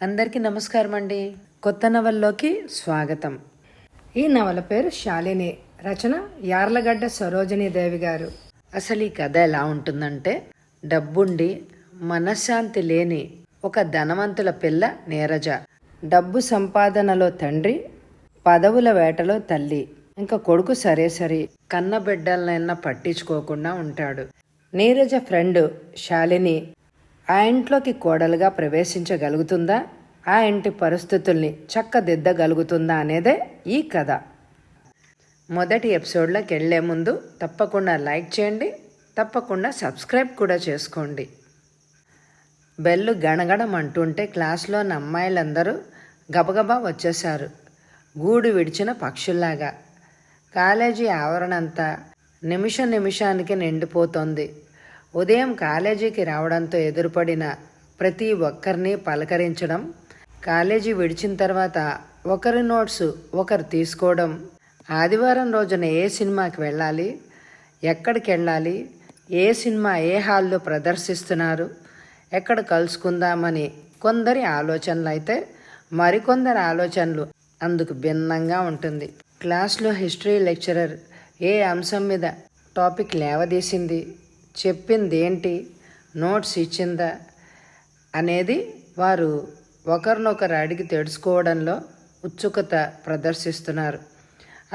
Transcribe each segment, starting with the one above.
అందరికీ నమస్కారం అండి. కొత్త నవల్లోకి స్వాగతం. ఈ నవల పేరు శాలిని. రచన యార్లగడ్డ సరోజినీదేవి గారు. అసలు ఈ కథ ఎలా ఉంటుందంటే, డబ్బుండి మనశ్శాంతి లేని ఒక ధనవంతుల పిల్ల నీరజ. డబ్బు సంపాదనలో తండ్రి, పదవుల వేటలో తల్లి. ఇంకా కొడుకు సరే కన్న బిడ్డలనైనా పట్టించుకోకుండా ఉంటాడు. నీరజ ఫ్రెండ్ శాలిని ఆ ఇంట్లోకి కోడలుగా ప్రవేశించగలుగుతుందా, ఆ ఇంటి పరిస్థితుల్ని చక్కదిద్దగలుగుతుందా అనేదే ఈ కథ. మొదటి ఎపిసోడ్లోకి వెళ్లే ముందు తప్పకుండా లైక్ చేయండి, తప్పకుండా సబ్స్క్రైబ్ కూడా చేసుకోండి. బెల్లు గణగణం అంటుంటే క్లాస్లోని అమ్మాయిలందరూ గబగబా వచ్చేశారు, గూడు విడిచిన పక్షుల్లాగా. కాలేజీ ఆవరణంతా నిమిషానికి నిండిపోతోంది. ఉదయం కాలేజీకి రావడంతో ఎదురుపడిన ప్రతి ఒక్కరిని పలకరించడం, కాలేజీ విడిచిన తర్వాత ఒకరి నోట్స్ ఒకరు తీసుకోవడం, ఆదివారం రోజున ఏ సినిమాకి వెళ్ళాలి, ఎక్కడికి వెళ్ళాలి, ఏ సినిమా ఏ హాల్లో ప్రదర్శిస్తున్నారు, ఎక్కడ కలుసుకుందామని కొందరి ఆలోచనలు అయితే మరికొందరి ఆలోచనలు అందుకు భిన్నంగా ఉంటుంది. క్లాస్లో హిస్టరీ లెక్చరర్ ఏ అంశం మీద టాపిక్ లేవదీసింది, చెప్పింది ఏంటి, నోట్స్ ఇచ్చిందా అనేది వారు ఒకరినొకరు అడిగి తెలుసుకోవడంలో ఉత్సుకత ప్రదర్శిస్తున్నారు.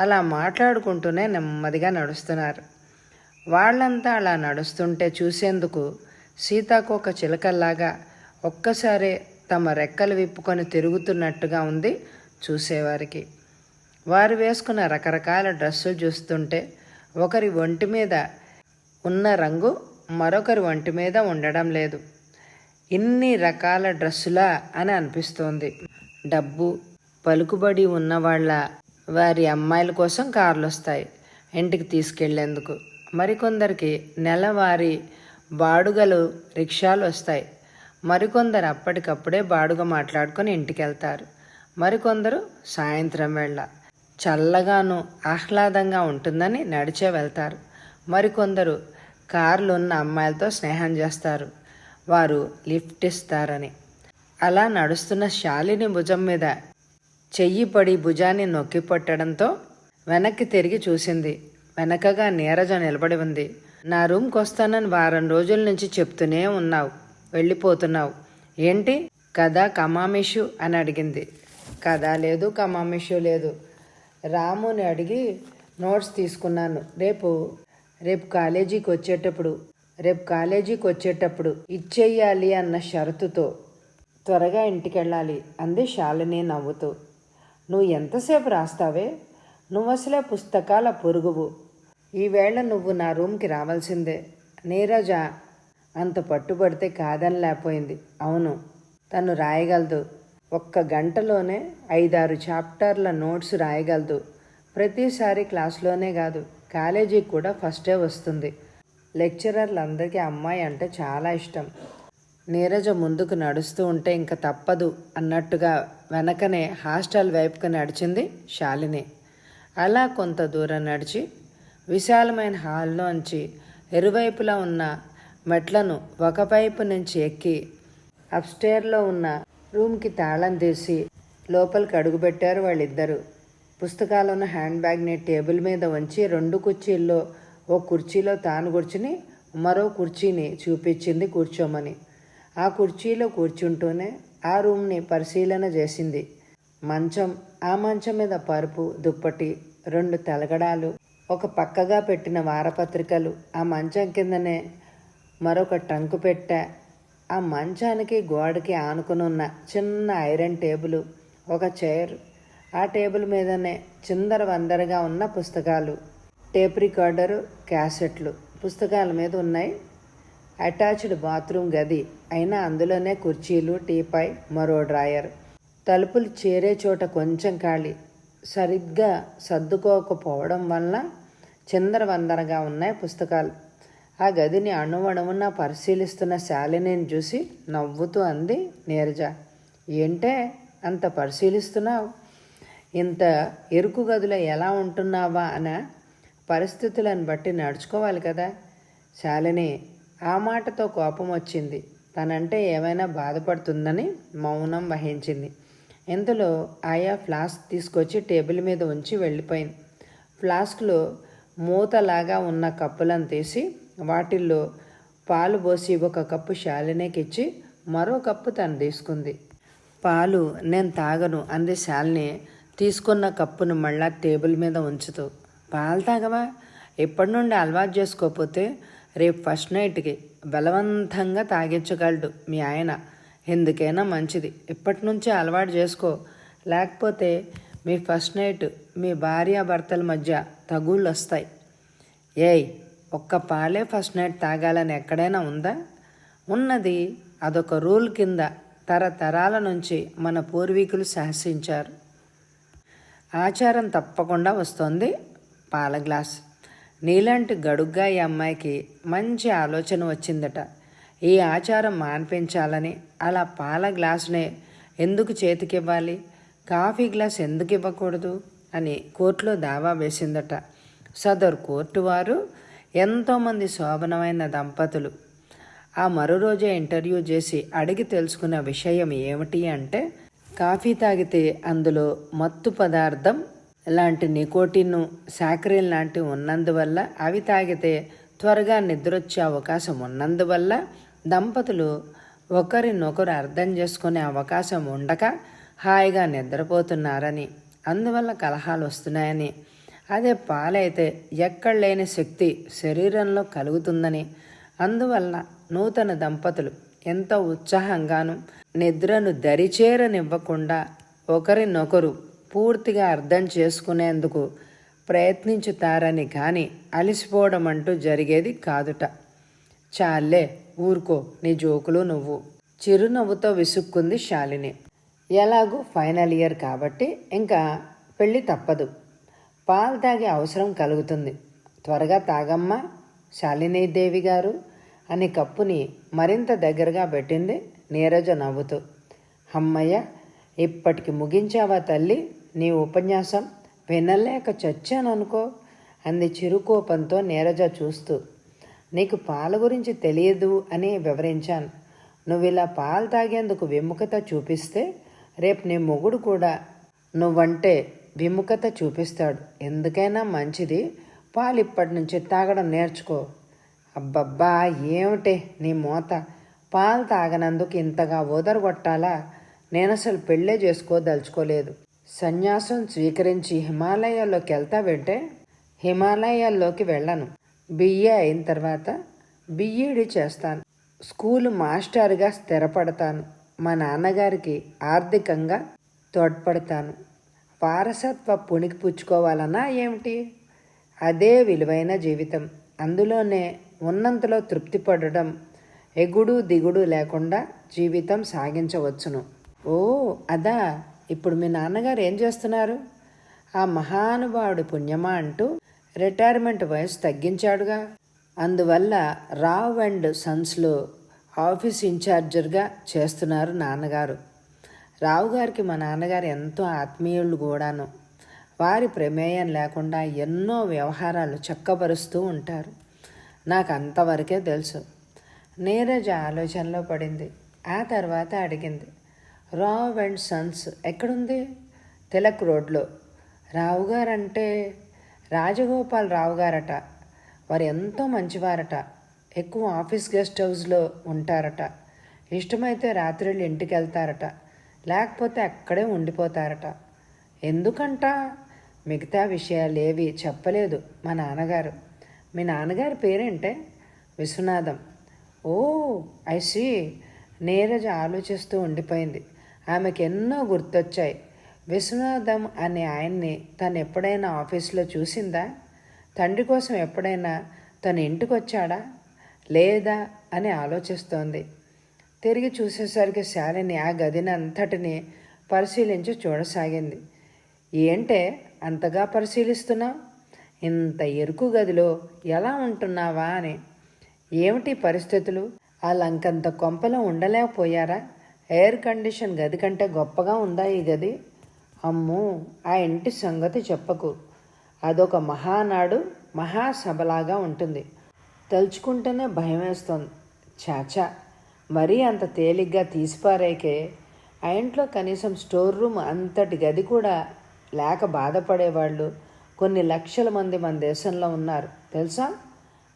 అలా మాట్లాడుకుంటూనే నెమ్మదిగా నడుస్తున్నారు. వాళ్ళంతా అలా నడుస్తుంటే చూసేందుకు సీతాకోక చిలకల్లాగా ఒక్కసారే తమ రెక్కలు విప్పుకొని తిరుగుతున్నట్టుగా ఉంది చూసేవారికి. వారు వేసుకున్న రకరకాల డ్రెస్సులు చూస్తుంటే ఒకరి ఒంటి మీద ఉన్న రంగు మరొకరి ఒంటి మీద ఉండడం లేదు. ఇన్ని రకాల డ్రెస్సులా అని అనిపిస్తోంది. డబ్బు పలుకుబడి ఉన్నవాళ్ళ వారి అమ్మాయిల కోసం కార్లు వస్తాయి ఇంటికి తీసుకెళ్లేందుకు. మరికొందరికి నెలవారీ బాడుగలు రిక్షాలు వస్తాయి. మరికొందరు అప్పటికప్పుడే బాడుగ మాట్లాడుకొని ఇంటికి వెళ్తారు. మరికొందరు సాయంత్రం వేళ చల్లగాను ఆహ్లాదంగా ఉంటుందని నడిచే వెళ్తారు. మరికొందరు కార్లు ఉన్న అమ్మాయిలతో స్నేహం చేస్తారు, వారు లిఫ్ట్ ఇస్తారని. అలా నడుస్తున్న శాలిని భుజం మీద చెయ్యి పడి భుజాన్ని నొక్కి పట్టడంతో వెనక్కి తిరిగి చూసింది. వెనకగా నీరజ నిలబడి ఉంది. నా రూమ్కి వస్తానని వారం రోజుల నుంచి చెప్తూనే ఉన్నావు, వెళ్ళిపోతున్నావు ఏంటి, కదా కమామిషు అని అడిగింది. కదా లేదు, కమామిషు లేదు. రాముని అడిగి నోట్స్ తీసుకున్నాను. రేపు కాలేజీకి వచ్చేటప్పుడు ఇచ్చేయాలి అన్న షరతుతో త్వరగా ఇంటికెళ్ళాలి అంది శాలిని నవ్వుతూ. నువ్వు ఎంతసేపు రాస్తావే, నువ్వు అసలే పుస్తకాల పొరుగువు. ఈవేళ నువ్వు నా రూమ్కి రావాల్సిందే. నీరజ అంత పట్టుబడితే కాదని లేకపోయింది. అవును, తను రాయగలదు. ఒక్క గంటలోనే 5-6 చాప్టర్ల నోట్స్ రాయగలదు. ప్రతిసారి క్లాస్లోనే కాదు, కాలేజీకి కూడా ఫస్టే వస్తుంది. లెక్చరర్లందరికీ అమ్మాయి అంటే చాలా ఇష్టం. నీరజ ముందుకు నడుస్తూ ఉంటే ఇంకా తప్పదు అన్నట్టుగా వెనకనే హాస్టల్ వైపుకు నడిచింది శాలిని. అలా కొంత దూరం నడిచి విశాలమైన హాల్లోంచి ఇరువైపులా ఉన్న మెట్లను ఒకవైపు నుంచి ఎక్కి అప్స్టేర్లో ఉన్న రూమ్కి తాళం తీసి లోపలికి అడుగుపెట్టారు వాళ్ళిద్దరూ. పుస్తకాలను హ్యాండ్ బ్యాగ్ని టేబుల్ మీద ఉంచి 2 కుర్చీల్లో ఓ కుర్చీలో తాను కూర్చుని మరో కుర్చీని చూపించింది కూర్చోమని. ఆ కుర్చీలో కూర్చుంటూనే ఆ రూమ్ని పరిశీలన చేసింది. ఆ మంచం మీద పరుపు, దుప్పటి, 2 తలగడాలు, ఒక పక్కగా పెట్టిన వారపత్రికలు, ఆ మంచం కిందనే మరొక టంకు పెట్టె, ఆ మంచానికి గోడకి ఆనుకునున్న చిన్న ఐరన్ టేబుల్, ఒక చైర్, ఆ టేబుల్ మీదనే చిందరవందరగా ఉన్న పుస్తకాలు, టేప్ రికార్డరు, క్యాసెట్లు పుస్తకాల మీద ఉన్నాయి. అటాచ్డ్ బాత్రూమ్ గది అయినా అందులోనే కుర్చీలు, టీపాయ్, మరో డ్రాయర్. తలుపులు చేరే చోట కొంచెం ఖాళీ. సరిగ్గా సర్దుకోకపోవడం వల్ల చిందరవందరగా ఉన్నాయి పుస్తకాలు. ఆ గదిని అణువణువున పరిశీలిస్తున్న శాలినిని చూసి నవ్వుతూ అంది నీరజ. ఏంటే అంత పరిశీలిస్తున్నావు, ఇంత ఎరుకు గదిలో ఎలా ఉంటున్నావా అన్న పరిస్థితులను బట్టి నడుచుకోవాలి కదా. శాలిని ఆ మాటతో కోపం వచ్చింది. తనంటే ఏమైనా బాధపడుతుందని మౌనం వహించింది. ఇంతలో ఆయా ఫ్లాస్క్ తీసుకొచ్చి టేబుల్ మీద ఉంచి వెళ్ళిపోయింది. ఫ్లాస్క్లో మూతలాగా ఉన్న కప్పులను తీసి వాటిల్లో పాలు పోసి ఒక కప్పు శాలినికి ఇచ్చి మరో కప్పు తను తీసుకుంది. పాలు నేను తాగను అంది శాలిని తీసుకున్న కప్పును మళ్ళా టేబుల్ మీద ఉంచుతూ. పాలు తాగవా? ఇప్పటి నుండి అలవాటు చేసుకోకపోతే రేపు ఫస్ట్ నైట్కి బలవంతంగా తాగించగలడు మీ ఆయన. ఎందుకైనా మంచిది, ఇప్పటి నుంచే అలవాటు చేసుకో. లేకపోతే మీ ఫస్ట్ నైట్ మీ భార్యాభర్తల మధ్య తగుళ్ళు వస్తాయి. ఏయ్, ఒక్క పాలే ఫస్ట్ నైట్ తాగాలని ఎక్కడైనా ఉందా? ఉన్నది. అదొక రూల్ కింద తరతరాల నుంచి మన పూర్వీకులు శాసించారు. ఆచారం తప్పకుండా వస్తుంది. పాల గ్లాస్. నీలాంటి గడుగ్గా ఈ అమ్మాయికి మంచి ఆలోచన వచ్చిందట. ఈ ఆచారం మాన్పించాలని. అలా పాల గ్లాసునే ఎందుకు చేతికివ్వాలి, కాఫీ గ్లాస్ ఎందుకు ఇవ్వకూడదు అని కోర్టులో దావా వేసిందట. సదరు కోర్టు వారు ఎంతోమంది శోభనమైన దంపతులు. ఆ మరో రోజే ఇంటర్వ్యూ చేసి అడిగి తెలుసుకున్న విషయం ఏమిటి అంటే, కాఫీ తాగితే అందులో మత్తు పదార్థం లాంటి నికోటిన్, సాకరిన్ లాంటివి ఉన్నందువల్ల, అవి తాగితే త్వరగా నిద్రొచ్చే అవకాశం ఉన్నందువల్ల దంపతులు ఒకరినొకరు అర్థం చేసుకునే అవకాశం ఉండక హాయిగా నిద్రపోతున్నారని, అందువల్ల కలహాలు వస్తున్నాయని. అదే పాలైతే ఎక్కడ లేని శక్తి శరీరంలో కలుగుతుందని, అందువల్ల నూతన దంపతులు ఎంతో ఉత్సాహంగాను నిద్రను దరిచేరనివ్వకుండా ఒకరినొకరు పూర్తిగా అర్థం చేసుకునేందుకు ప్రయత్నించుతారని కానీ అలసిపోవడం అంటూ జరిగేది కాదుట. చాలే ఊరుకో, నీ జోకులు నువ్వు. చిరునవ్వుతో విసుక్కుంది శాలిని. ఎలాగూ ఫైనల్ ఇయర్ కాబట్టి ఇంకా పెళ్ళి తప్పదు. పాలు తాగే అవసరం కలుగుతుంది. త్వరగా తాగమ్మా శాలినీదేవి గారు అని కప్పుని మరింత దగ్గరగా పెట్టింది నీరజ నవ్వుతూ. అమ్మయ్య, ఇప్పటికి ముగించావా తల్లి నీ ఉపన్యాసం? వినలేక చచ్చాననుకో అంది చిరుకోపంతో నీరజ చూస్తూ. నీకు పాల గురించి తెలియదు అని వివరించాను. నువ్వు ఇలా పాలు తాగేందుకు విముఖత చూపిస్తే రేపు నీ మొగుడు కూడా నువ్వంటే విముఖత చూపిస్తాడు. ఎందుకైనా మంచిది, పాలు ఇప్పటి నుంచి తాగడం నేర్చుకో. అబ్బబ్బా, ఏమిటే నీ మోత? పాలు తాగనందుకు ఇంతగా ఓదరగొట్టాలా? నేను అసలు పెళ్ళే చేసుకోదలుచుకోలేదు. సన్యాసం స్వీకరించి హిమాలయాల్లోకి వెళ్తావంటే? హిమాలయాల్లోకి వెళ్ళను. బిఏ అయిన తర్వాత బిఈడి చేస్తాను. స్కూలు మాస్టర్గా స్థిరపడతాను. మా నాన్నగారికి ఆర్థికంగా తోడ్పడతాను. వారసత్వ పుణికి పుచ్చుకోవాలన్నా ఏమిటి? అదే విలువైన జీవితం. అందులోనే ఉన్నంతలో తృప్తి పడడం, ఎగుడు దిగుడు లేకుండా జీవితం సాగించవచ్చును. ఓ అదా, ఇప్పుడు మీ నాన్నగారు ఏం చేస్తున్నారు? ఆ మహానుభావుడి పుణ్యమా అంటూ రిటైర్మెంట్ వయసు తగ్గించాడుగా. అందువల్ల రావ్ అండ్ సన్స్లో ఆఫీస్ ఇన్ఛార్జర్గా చేస్తున్నారు నాన్నగారు. రావు గారికి మా నాన్నగారు ఎంతో ఆత్మీయులు కూడాను. వారి ప్రమేయం లేకుండా ఎన్నో వ్యవహారాలు చక్కబరుస్తూ ఉంటారు. నాకు అంతవరకే తెలుసు. నీరజ ఆలోచనలో పడింది. ఆ తర్వాత అడిగింది, రావ్ అండ్ సన్స్ ఎక్కడుంది? తిలక్ రోడ్లో. రావు గారంటే రాజగోపాల్ రావు గారట. వారు ఎంతో మంచివారట. ఎక్కువ ఆఫీస్ గెస్ట్ హౌస్లో ఉంటారట. ఇష్టమైతే రాత్రులు ఇంటికి వెళ్తారట, లేకపోతే అక్కడే ఉండిపోతారట. ఎందుకంట? మిగతా విషయాలేవి చెప్పలేదు మా నాన్నగారు. మీ నాన్నగారి పేరేంటే? విశ్వనాథం. ఓ ఐ సీ. నీరజ ఆలోచిస్తూ ఉండిపోయింది. ఆమెకు ఎన్నో గుర్తొచ్చాయి. విశ్వనాథం అనే ఆయన్ని తను ఎప్పుడైనా ఆఫీసులో చూసిందా? తండ్రి కోసం ఎప్పుడైనా తన ఇంటికి వచ్చాడా లేదా అని ఆలోచిస్తోంది. తిరిగి చూసేసరికి శాలిని ఆ గదిని అంతటిని పరిశీలించి చూడసాగింది. ఏంటే అంతగా పరిశీలిస్తున్నావు? ఇంత ఎరుకు గదిలో ఎలా ఉంటున్నావా అని. ఏమిటి పరిస్థితులు? ఆ లంకంత కొంపలో ఉండలేకపోయారా? ఎయిర్ కండిషన్ గది కంటే గొప్పగా ఉందా ఈ గది? అమ్మో, ఆ ఇంటి సంగతి చెప్పకు. అదొక మహానాడు మహాసభలాగా ఉంటుంది. తలుచుకుంటేనే భయం వేస్తోంది. చాచా, మరీ అంత తేలిగ్గా తీసిపారేకే ఆ ఇంట్లో కనీసం స్టోర్ రూమ్ అంతటి గది కూడా లేక బాధపడేవాళ్ళు కొన్ని లక్షల మంది మన దేశంలో ఉన్నారు తెలుసా.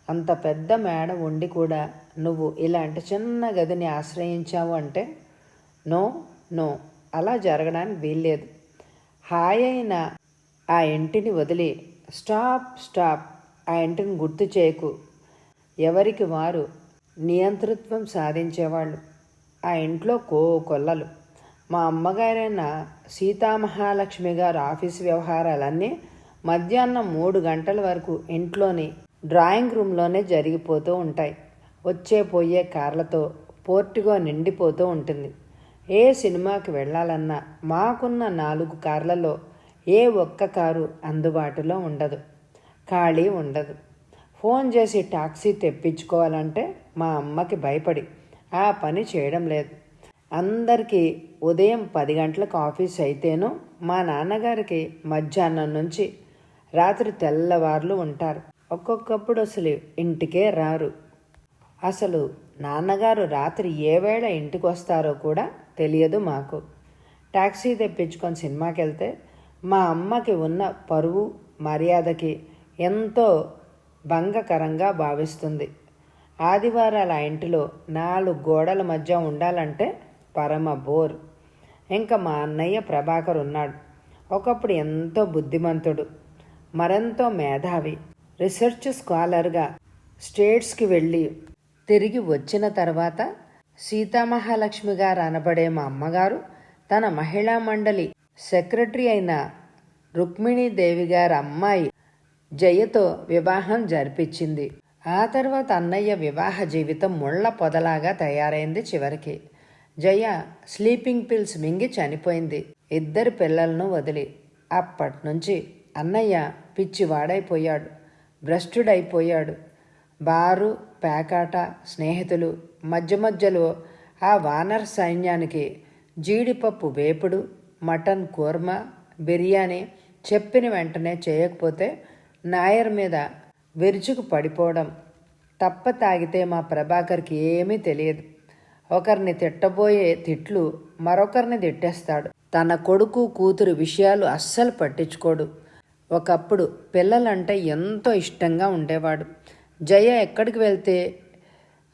అంత పెద్ద మేడ ఉండి కూడా నువ్వు ఇలాంటి చిన్న గదిని ఆశ్రయించావు అంటే నో నో, అలా జరగడానికి వీల్లేదు. హాయ్ అయిన ఆ ఇంటిని వదిలి స్టాప్ స్టాప్, ఆ ఇంటిని గుర్తు చేయకు. ఎవరికి వారు నియంతృత్వం సాధించేవాళ్ళు. ఆ ఇంట్లో కొల్లలు. మా అమ్మగారైన సీతామహాలక్ష్మి గారు ఆఫీసు వ్యవహారాలన్నీ మధ్యాహ్నం 3 గంటల వరకు ఇంట్లోని డ్రాయింగ్ రూమ్లోనే జరిగిపోతూ ఉంటాయి. వచ్చే పోయే కార్లతో పోర్టుగా నిండిపోతూ ఉంటుంది. ఏ సినిమాకి వెళ్ళాలన్నా మాకున్న 4 కార్లలో ఏ ఒక్క కారు అందుబాటులో ఉండదు, ఖాళీ ఉండదు. ఫోన్ చేసి టాక్సీ తెప్పించుకోవాలంటే మా అమ్మకి భయపడి ఆ పని చేయడం లేదు. అందరికీ ఉదయం 10 గంటలకు ఆఫీస్ అయితేనూ మా నాన్నగారికి మధ్యాహ్నం నుంచి రాత్రి తెల్లవార్లు ఉంటారు. ఒక్కొక్కప్పుడు అసలు ఇంటికే రారు. అసలు నాన్నగారు రాత్రి ఏ వేళ ఇంటికి వస్తారో కూడా తెలియదు మాకు. టాక్సీ తెప్పించుకొని సినిమాకి వెళ్తే మా అమ్మకి ఉన్న పరువు మర్యాదకి ఎంతో భంగకరంగా భావిస్తుంది. ఆదివారాలు ఆ ఇంటిలో 4 గోడల మధ్య ఉండాలంటే పరమ బోర్. ఇంకా మా అన్నయ్య ప్రభాకర్ ఉన్నాడు. ఒకప్పుడు ఎంతో బుద్ధిమంతుడు, మరెంతో మేధావి. రీసెర్చ్ స్కాలర్గా స్టేట్స్కి వెళ్ళి తిరిగి వచ్చిన తర్వాత సీతామహాలక్ష్మి గారు అనబడే మా అమ్మగారు తన మహిళా మండలి సెక్రటరీ అయిన రుక్మిణీదేవి గారి అమ్మాయి జయతో వివాహం జరిపించింది. ఆ తర్వాత అన్నయ్య వివాహ జీవితం ముళ్ళ పొదలాగా తయారైంది. చివరికి జయ స్లీపింగ్ పిల్స్ మింగి చనిపోయింది 2 పిల్లలను వదిలి. అప్పటి నుంచి అన్నయ్య పిచ్చివాడైపోయాడు, భ్రష్టుడైపోయాడు. బారు పేకాట స్నేహితులు మధ్య మధ్యలో ఆ వానర్ సైన్యానికి జీడిపప్పు వేపుడు, మటన్ కూర్మా, బిర్యానీ చెప్పిన వెంటనే చేయకపోతే నాయర్ మీద విరుచుకు పడిపోవడం తప్ప తాగితే మా ప్రభాకర్కి ఏమీ తెలియదు. ఒకరిని తిట్టబోయే తిట్లు మరొకరిని తిట్టేస్తాడు. తన కొడుకు కూతురు విషయాలు అస్సలు పట్టించుకోడు. ఒకప్పుడు పిల్లలంటే ఎంతో ఇష్టంగా ఉండేవాడు. జయ ఎక్కడికి వెళ్తే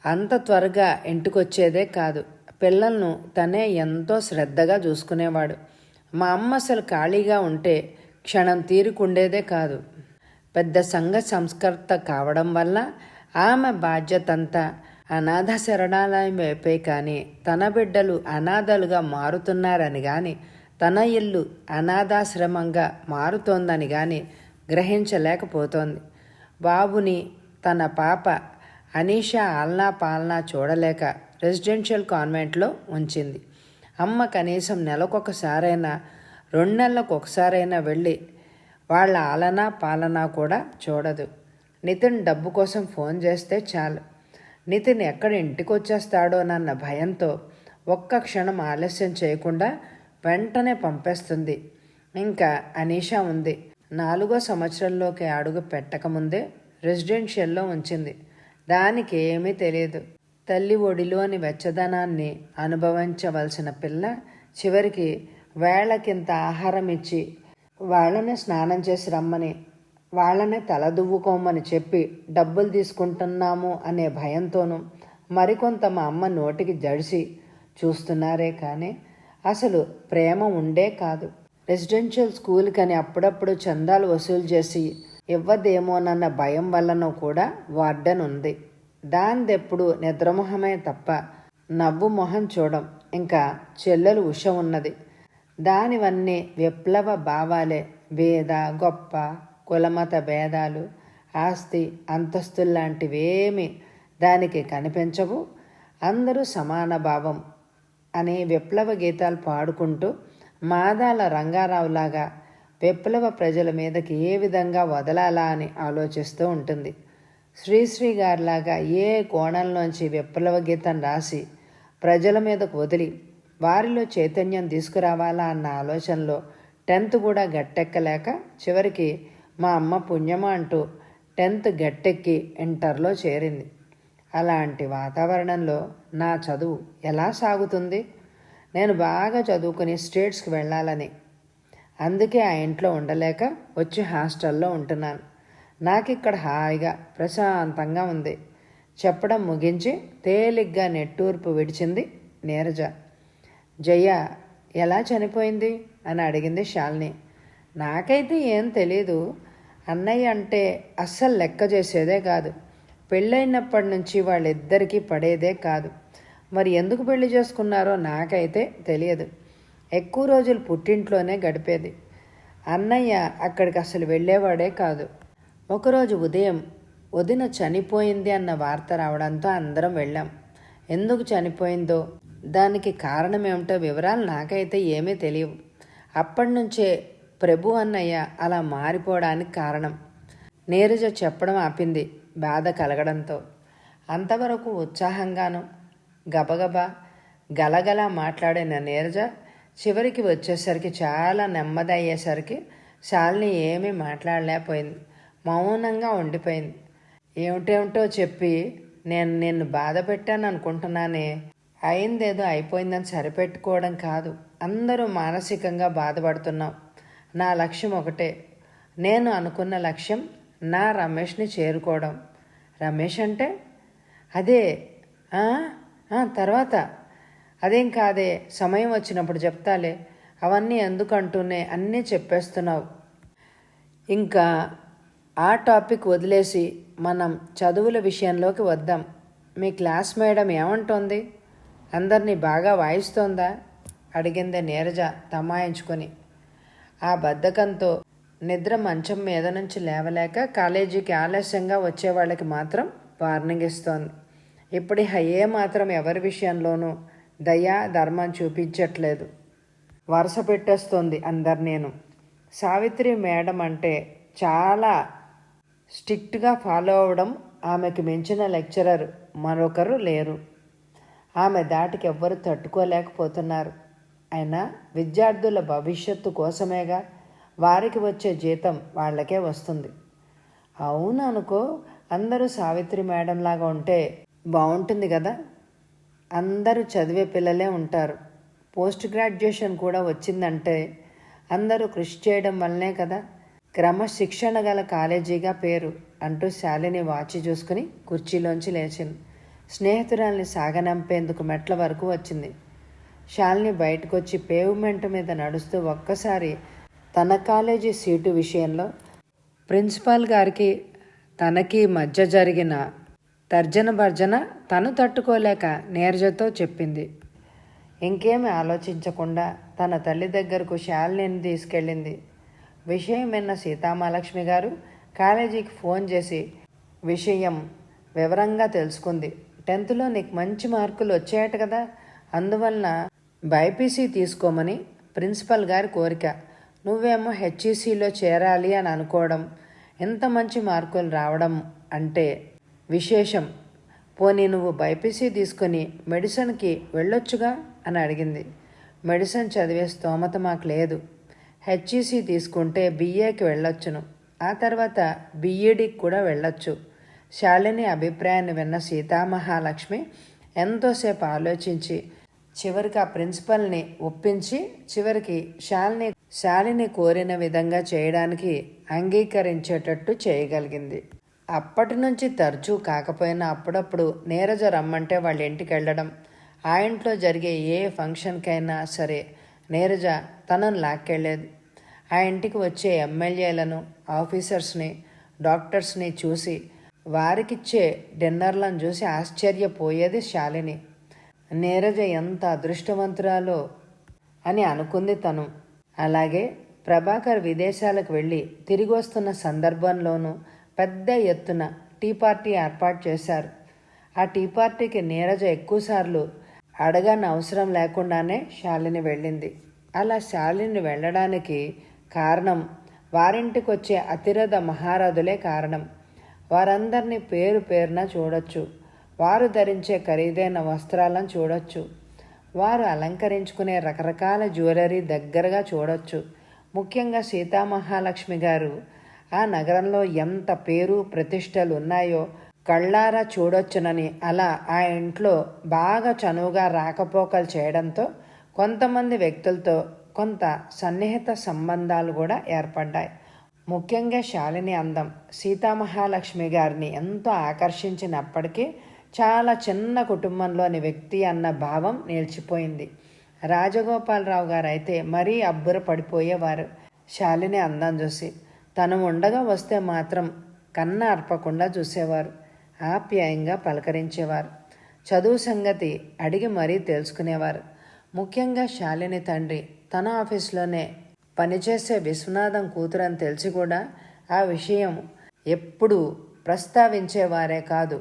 అంత త్వరగా ఇంటికొచ్చేదే కాదు. పిల్లలను తనే ఎంతో శ్రద్ధగా చూసుకునేవాడు. మా అమ్మ అసలు ఖాళీగా ఉంటే క్షణం తీరుకుండేదే కాదు. పెద్ద సంఘ సంస్కర్త కావడం వల్ల ఆమె బాధ్యతంతా అనాథ శరణాలయం వైపే కానీ తన బిడ్డలు అనాథలుగా మారుతున్నారని కానీ తన ఇల్లు అనాథాశ్రమంగా మారుతోందని కానీ గ్రహించలేకపోతోంది. బాబుని తన పాప అనీషా ఆల్నా పాలనా చూడలేక రెసిడెన్షియల్ కాన్వెంట్లో ఉంచింది. అమ్మ కనీసం నెలకొకసారైనా 2 నెలలకు ఒకసారైనా వెళ్ళి వాళ్ళ ఆలనా పాలనా కూడా చూడదు. నితిన్ డబ్బు కోసం ఫోన్ చేస్తే చాలు, నితిన్ ఎక్కడ ఇంటికి వచ్చేస్తాడోనన్న భయంతో ఒక్క క్షణం ఆలస్యం చేయకుండా వెంటనే పంపేస్తుంది. ఇంకా అనీషా ఉంది. 4వ సంవత్సరంలోకి అడుగు పెట్టకముందే రెసిడెన్షియల్లో ఉంచింది. దానికి ఏమీ తెలియదు. తల్లి ఒడిలోని వెచ్చదనాన్ని అనుభవించవలసిన పిల్ల చివరికి వేళకింత ఆహారం ఇచ్చి వాళ్ళనే స్నానం చేసి రమ్మని, వాళ్ళనే తలదువ్వుకోమని చెప్పి డబ్బులు తీసుకుంటున్నాము అనే భయంతోనూ మరికొంత మా అమ్మ నోటికి జడిసి చూస్తున్నారే కానీ అసలు ప్రేమ ఉండే కాదు. రెసిడెన్షియల్ స్కూల్కని అప్పుడప్పుడు చందాలు వసూలు చేసి ఇవ్వదేమోనన్న భయం వల్లనూ కూడా వార్డెన్ ఉంది. దానిదెప్పుడు నిద్రమొహమే తప్ప నవ్వు మొహం చూడం. ఇంకా చెల్లెలు ఉష ఉన్నది. దానివన్నీ విప్లవ భావాలే. భేద గొప్ప కులమత భేదాలు ఆస్తి అంతస్తుల్లాంటివేమీ దానికి కనిపించవు. అందరూ సమాన భావం అనే విప్లవ గీతాలు పాడుకుంటూ మాదాల రంగారావులాగా విప్లవ ప్రజల మీదకి ఏ విధంగా వదలాలా అని ఆలోచిస్తూ ఉంటుంది. శ్రీశ్రీ గారిలాగా ఏ కోణంలోంచి విప్లవ గీతం రాసి ప్రజల మీదకు వదిలి వారిలో చైతన్యం తీసుకురావాలా అన్న ఆలోచనలో 10th కూడా గట్టెక్కలేక చివరికి మా అమ్మ పుణ్యమా అంటూ 10th గట్టెక్కి ఇంటర్లో చేరింది. అలాంటి వాతావరణంలో నా చదువు ఎలా సాగుతుంది? నేను బాగా చదువుకుని స్టేట్స్కి వెళ్ళాలని. అందుకే ఆ ఇంట్లో ఉండలేక వచ్చి హాస్టల్లో ఉంటున్నాను. నాకు ఇక్కడ హాయిగా ప్రశాంతంగా ఉంది. చెప్పడం ముగించి తేలిగ్గా నెట్టూర్పు విడిచింది నీరజ. జయ ఎలా చనిపోయింది అని అడిగింది శాలిని. నాకైతే ఏం తెలీదు. అన్నయ్య అంటే అస్సలు లెక్క చేసేదే కాదు. పెళ్ళైనప్పటి నుంచి వాళ్ళిద్దరికీ పడేదే కాదు. మరి ఎందుకు పెళ్లి చేసుకున్నారో నాకైతే తెలియదు. ఎక్కువ రోజులు పుట్టింట్లోనే గడిపేది. అన్నయ్య అక్కడికి అసలు వెళ్ళేవాడే కాదు. ఒకరోజు ఉదయం వదిన చనిపోయింది అన్న వార్త రావడంతో అందరం వెళ్ళాం. ఎందుకు చనిపోయిందో, దానికి కారణం ఏమిటో వివరాలు నాకైతే ఏమీ తెలియవు. అప్పటి నుంచే ప్రభు అన్నయ్య అలా మారిపోవడానికి కారణం. నీరజ చెప్పడం ఆపింది బాధ కలగడంతో. అంతవరకు ఉత్సాహంగాను గబగబా గలగల మాట్లాడిన నీరజ చివరికి వచ్చేసరికి చాలా నెమ్మది అయ్యేసరికి శాలిని ఏమీ మాట్లాడలేకపోయింది. మౌనంగా ఉండిపోయింది. ఏమిటేమిటో చెప్పి నేను నిన్ను బాధ పెట్టాను అనుకుంటున్నానే. అయిందేదో అయిపోయిందని సరిపెట్టుకోవడం కాదు. అందరూ మానసికంగా బాధపడుతున్నాం. నా లక్ష్యం ఒకటే. నేను అనుకున్న లక్ష్యం నా రమేష్ని చేరుకోవడం. రమేష్ అంటే అదే తర్వాత అదేం కాదే, సమయం వచ్చినప్పుడు చెప్తాలే. అవన్నీ ఎందుకంటూనే అన్నీ చెప్పేస్తున్నావు. ఇంకా ఆ టాపిక్ వదిలేసి మనం చదువుల విషయంలోకి వద్దాం. మీ క్లాస్ మేడం ఏమంటోంది? అందరినీ బాగా వాయిస్తోందా? అడిగింది నీరజ తమాయించుకొని. ఆ బద్ధకంతో నిద్ర మంచం మీద నుంచి లేవలేక కాలేజీకి ఆలస్యంగా వచ్చే వాళ్ళకి మాత్రం వార్నింగ్ ఇస్తోంది. ఇప్పుడు ఏ మాత్రం ఎవరి విషయంలోనూ దయా ధర్మం చూపించట్లేదు. వరుస పెట్టేస్తోంది అందరు. నేను సావిత్రి మేడం అంటే చాలా స్ట్రిక్ట్గా ఫాలో అవ్వడం. ఆమెకు మించిన లెక్చరర్ మరొకరు లేరు. ఆమె దాటికి ఎవ్వరు తట్టుకోలేకపోతున్నారు. అయినా విద్యార్థుల భవిష్యత్తు కోసమేగా. వారికి వచ్చే జీతం వాళ్ళకే వస్తుంది. అవును అనుకో, అందరూ సావిత్రి మేడంలాగా ఉంటే బాగుంటుంది కదా. అందరూ చదివే పిల్లలే ఉంటారు. పోస్ట్ గ్రాడ్యుయేషన్ కూడా వచ్చిందంటే అందరూ కృషి చేయడం వల్లనే కదా. క్రమశిక్షణ గల కాలేజీగా పేరు అంటూ శాలిని వాచి చూసుకుని కుర్చీలోంచి లేచింది. స్నేహితురాల్ని సాగనంపేందుకు మెట్ల వరకు వచ్చింది. శాలిని బయటకు వచ్చి పేవ్మెంట్ మీద నడుస్తూ ఒక్కసారి తన కాలేజీ సీటు విషయంలో ప్రిన్సిపాల్ గారికి తనకి మధ్య జరిగిన తర్జన భర్జన తను తట్టుకోలేక నీరజతో చెప్పింది. ఇంకేమీ ఆలోచించకుండా తన తల్లి దగ్గరకు శాలిని తీసుకెళ్ళింది. విషయం విన్న సీతామహాలక్ష్మి గారు కాలేజీకి ఫోన్ చేసి విషయం వివరంగా తెలుసుకుంది. 10th నీకు మంచి మార్కులు వచ్చాయట కదా, అందువలన బైపీసీ తీసుకోమని ప్రిన్సిపల్ గారి కోరిక. నువ్వేమో హెచ్ఈసీలో చేరాలి అని అనుకోవడం, ఎంత మంచి మార్కులు రావడం అంటే విశేషం. పోనీ నువ్వు బైపీసీ తీసుకొని మెడిసిన్కి వెళ్ళొచ్చుగా అని అడిగింది. మెడిసిన్ చదివే స్తోమత మాకు లేదు. హెచ్ఈసీ తీసుకుంటే బీఏకి వెళ్ళొచ్చును, ఆ తర్వాత బీఈడీకి కూడా వెళ్ళొచ్చు. శాలిని అభిప్రాయాన్ని విన్న సీతామహాలక్ష్మి ఎంతోసేపు ఆలోచించి చివరికి ఆ ప్రిన్సిపల్ని ఒప్పించి చివరికి శాలిని కోరిన విధంగా చేయడానికి అంగీకరించేటట్టు చేయగలిగింది. అప్పటి నుంచి తరచూ కాకపోయినా అప్పుడప్పుడు నీరజ రమ్మంటే వాళ్ళ ఇంటికి వెళ్ళడం, ఆ ఇంట్లో జరిగే ఏ ఫంక్షన్కైనా సరే నీరజ తనను లాక్కెళ్ళేది. ఆ ఇంటికి వచ్చే ఎమ్మెల్యేలను, ఆఫీసర్స్ని, డాక్టర్స్ని చూసి వారికిచ్చే డిన్నర్లను చూసి ఆశ్చర్యపోయేది శాలిని. నీరజ ఎంత అదృష్టవంతురాలో అని అనుకుంది తను. అలాగే ప్రభాకర్ విదేశాలకు వెళ్ళి తిరిగి వస్తున్న సందర్భంలోనూ పెద్ద ఎత్తున టీ పార్టీ ఏర్పాటు చేశారు. ఆ టీ పార్టీకి నీరజ ఎక్కువసార్లు అడగని అవసరం లేకుండానే శాలిని వెళ్ళింది. అలా శాలిని వెళ్ళడానికి కారణం వారింటికి వచ్చే అతిరథ మహారథులే కారణం. వారందరినీ పేరు పేరున చూడొచ్చు. వారు ధరించే ఖరీదైన వస్త్రాలను చూడొచ్చు. వారు అలంకరించుకునే రకరకాల జ్యువెలరీ దగ్గరగా చూడొచ్చు. ముఖ్యంగా సీతామహాలక్ష్మి గారు ఆ నగరంలో ఎంత పేరు ప్రతిష్టలు ఉన్నాయో కళ్ళారా చూడొచ్చునని అలా ఆ ఇంట్లో బాగా చనువుగా రాకపోకలు చేయడంతో కొంతమంది వ్యక్తులతో కొంత సన్నిహిత సంబంధాలు కూడా ఏర్పడ్డాయి. ముఖ్యంగా శాలిని అందం సీతామహాలక్ష్మి గారిని ఎంతో ఆకర్షించినప్పటికీ చాలా చిన్న కుటుంబంలోని వ్యక్తి అన్న భావం నిలిచిపోయింది. రాజగోపాలరావు గారు అయితే మరీ అబ్బుర పడిపోయేవారు శాలిని అందం చూసి. తను ఉండగా వస్తే మాత్రం కన్న అర్పకుండా చూసేవారు, ఆప్యాయంగా పలకరించేవారు, చదువు సంగతి అడిగి మరీ తెలుసుకునేవారు. ముఖ్యంగా శాలిని తండ్రి తన ఆఫీస్లోనే పనిచేసే విశ్వనాథం కూతురని తెలిసి కూడా ఆ విషయం ఎప్పుడూ ప్రస్తావించేవారే కాదు.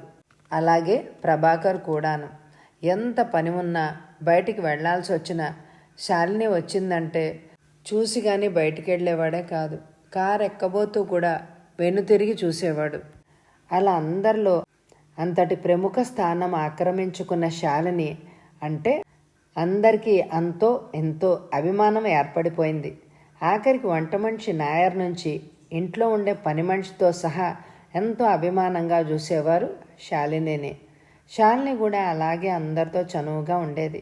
అలాగే ప్రభాకర్ కూడాను. ఎంత పని ఉన్నా బయటికి వెళ్లాల్సి వచ్చినా శాలిని వచ్చిందంటే చూసి కానీ బయటికి వెళ్ళేవాడే కాదు. కారు ఎక్కబోతూ కూడా వెనుతిరిగి చూసేవాడు. అలా అందరిలో అంతటి ప్రముఖ స్థానం ఆక్రమించుకున్న శాలిని అంటే అందరికీ అంతో ఎంతో అభిమానం ఏర్పడిపోయింది. ఆఖరికి వంట మనిషి నాయర్ నుంచి ఇంట్లో ఉండే పని మనిషితో సహా ఎంతో అభిమానంగా చూసేవారు శాలినిని. శాలిని కూడా అలాగే అందరితో చనువుగా ఉండేది.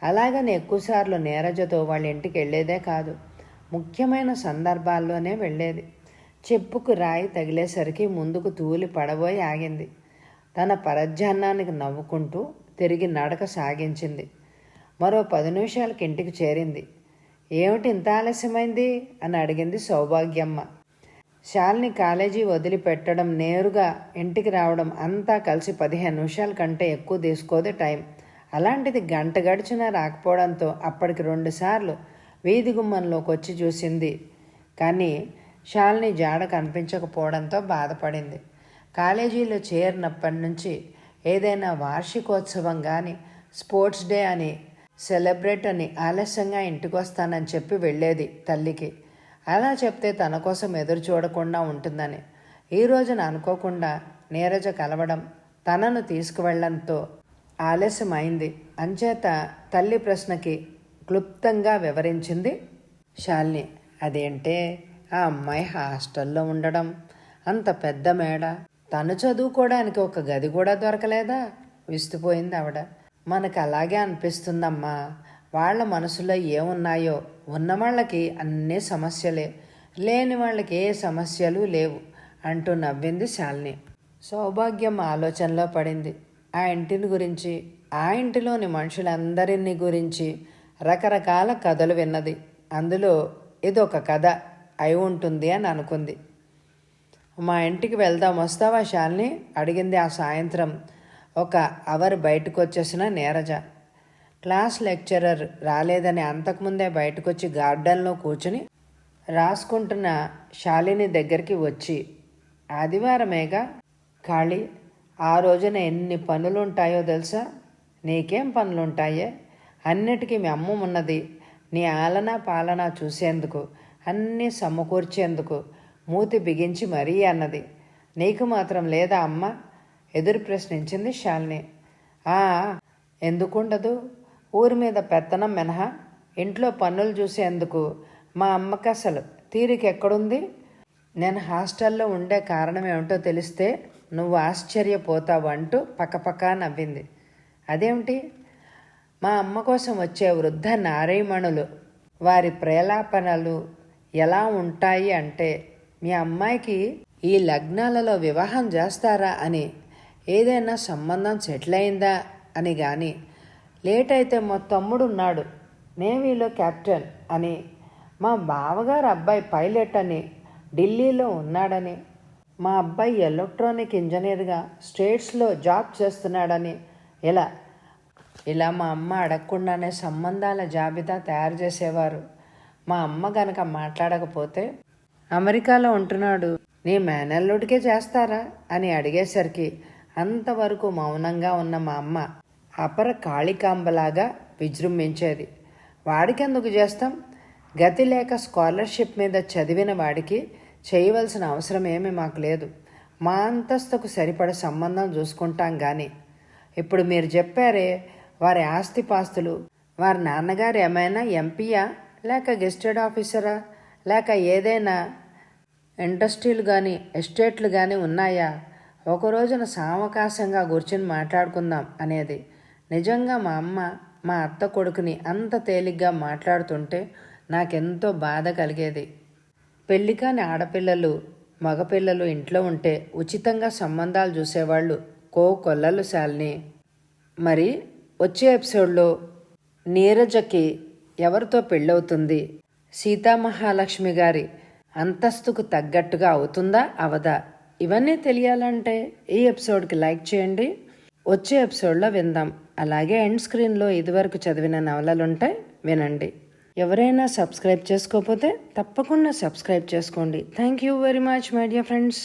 అలాగని ఎక్కువసార్లు నీరజతో వాళ్ళ ఇంటికి వెళ్ళేదే కాదు, ముఖ్యమైన సందర్భాల్లోనే వెళ్ళేది. చెప్పుకు రాయి తగిలేసరికి ముందుకు తూలి పడబోయి ఆగింది. తన పరధ్యాన్నానికి నవ్వుకుంటూ తిరిగి నడక సాగించింది. మరో 10 నిమిషాలకి ఇంటికి చేరింది. ఏమిటి ఇంత ఆలస్యమైంది అని అడిగింది సౌభాగ్యమ్మ. శాలిని కాలేజీ వదిలిపెట్టడం, నేరుగా ఇంటికి రావడం అంతా కలిసి 15 నిమిషాల కంటే ఎక్కువ తీసుకోదు టైం. అలాంటిది గంట గడిచినా రాకపోవడంతో అప్పటికి 2 సార్లు వీధి గుమ్మంలోకి వచ్చి చూసింది. కానీ శాలిని జాడ కనిపించకపోవడంతో బాధపడింది. కాలేజీలో చేరినప్పటి నుంచి ఏదైనా వార్షికోత్సవం కానీ, స్పోర్ట్స్ డే అని, సెలబ్రేట్ అని ఆలస్యంగా ఇంటికి వస్తానని చెప్పి వెళ్ళేది తల్లికి. అలా చెప్తే తన కోసం ఎదురు చూడకుండా ఉంటుందని. ఈ రోజున అనుకోకుండా నీరజ కలవడం, తనను తీసుకువెళ్లడంతో ఆలస్యం అయింది. అంచేత తల్లి ప్రశ్నకి క్లుప్తంగా వివరించింది శాలిని. అదేంటే ఆ అమ్మాయి హాస్టల్లో ఉండడం, అంత పెద్ద మేడ, తను చదువుకోవడానికి ఒక గది కూడా దొరకలేదా? విస్తుపోయింది ఆవిడ. మనకు అలాగే అనిపిస్తుందమ్మా. వాళ్ళ మనసులో ఏమున్నాయో, ఉన్నవాళ్ళకి అన్నీ సమస్యలే, లేని వాళ్ళకి ఏ సమస్యలు లేవు అంటూ నవ్వింది శాలిని. సౌభాగ్యం ఆలోచనలో పడింది. ఆ ఇంటిని గురించి, ఆ ఇంటిలోని మనుషులందరినీ గురించి రకరకాల కథలు విన్నది. అందులో ఇదొక కథ అయి ఉంటుంది అని అనుకుంది. మా ఇంటికి వెళ్దాం, వస్తావా శాలిని అడిగింది ఆ సాయంత్రం ఒక అవర్ బయటకు వచ్చేసిన నీరజ. క్లాస్ లెక్చరర్ రాలేదని అంతకుముందే బయటకొచ్చి గార్డెన్లో కూర్చుని రాసుకుంటున్న శాలిని దగ్గరికి వచ్చి, ఆదివారమేగా ఖాళీ, ఆ రోజున ఎన్ని పనులుంటాయో తెలుసా? నీకేం పనులుంటాయే? అన్నిటికీ మీ అమ్మ ఉన్నది, నీ ఆలన పాలన చూసేందుకు, అన్నీ సమకూర్చేందుకు మూతి బిగించి మరీ అన్నది. నీకు మాత్రం లేదా అమ్మ? ఎదురు ప్రశ్నించింది శాలిని. ఎందుకుండదు? ఊరి మీద పెత్తనం మినహా ఇంట్లో పనులు చూసేందుకు మా అమ్మకి అసలు తీరిక ఎక్కడుంది? నేను హాస్టల్లో ఉండే కారణం ఏమిటో తెలిస్తే నువ్వు ఆశ్చర్యపోతావు అంటూ పక్కపక్క నవ్వింది. అదేమిటి? మా అమ్మ కోసం వచ్చే వృద్ధ నారీమణులు వారి ప్రేలాపనలు ఎలా ఉంటాయి అంటే, మీ అమ్మాయికి ఈ లగ్నాలలో వివాహం చేస్తారా అని, ఏదైనా సంబంధం సెటిల్ అయిందా అని కానీ, లేట్ అయితే మా తమ్ముడు ఉన్నాడు నేవీలో కెప్టెన్ అని, మా బావగారు అబ్బాయి పైలట్ అని, ఢిల్లీలో ఉన్నాడని, మా అబ్బాయి ఎలక్ట్రానిక్ ఇంజనీర్గా స్టేట్స్లో జాబ్ చేస్తున్నాడని, ఇలా మా అమ్మ అడగకుండానే సంబంధాల జాబితా తయారు చేసేవారు. మా అమ్మ గనక మాట్లాడకపోతే, అమెరికాలో ఉంటున్నాడు, నీ మేనల్లుడికే చేస్తారా అని అడిగేసరికి అంతవరకు మౌనంగా ఉన్న మా అమ్మ అపర కాళికాంబలాగా విజృంభించేది. వాడికెందుకు చేస్తాం? గతి లేక స్కాలర్షిప్ మీద చదివిన వాడికి చేయవలసిన అవసరం ఏమీ మాకు లేదు. మా అంతస్తుకు సరిపడ సంబంధం చూసుకుంటాం. కానీ ఇప్పుడు మీరు చెప్పారే, వారి ఆస్తిపాస్తులు, వారి నాన్నగారు ఏమైనా ఎంపీయా, లేక గెస్టెడ్ ఆఫీసరా, లేక ఏదైనా ఇండస్ట్రీలు కానీ ఎస్టేట్లు కానీ ఉన్నాయా? ఒక రోజున సావకాశంగా కూర్చుని మాట్లాడుకుందాం అనేది. నిజంగా మా అమ్మ మా అత్త కొడుకుని అంత తేలిగ్గా మాట్లాడుతుంటే నాకెంతో బాధ కలిగేది. పెళ్లి కాని ఆడపిల్లలు మగపిల్లలు ఇంట్లో ఉంటే ఉచితంగా సంబంధాలు చూసేవాళ్ళు కొల్లలు శాలిని. మరి వచ్చే ఎపిసోడ్లో నీరజకి ఎవరితో పెళ్ళవుతుంది, సీతామహాలక్ష్మి గారి అంతస్తుకు తగ్గట్టుగా అవుతుందా అవదా, ఇవన్నీ తెలియాలంటే ఈ ఎపిసోడ్కి లైక్ చేయండి. వచ్చే ఎపిసోడ్లో విందాం. అలాగే ఎండ్ స్క్రీన్లో ఇదివరకు చదివిన నవలలుంటాయి, వినండి. ఎవరైనా సబ్స్క్రైబ్ చేసుకోకపోతే తప్పకుండా సబ్స్క్రైబ్ చేసుకోండి. Thank you very much my dear friends.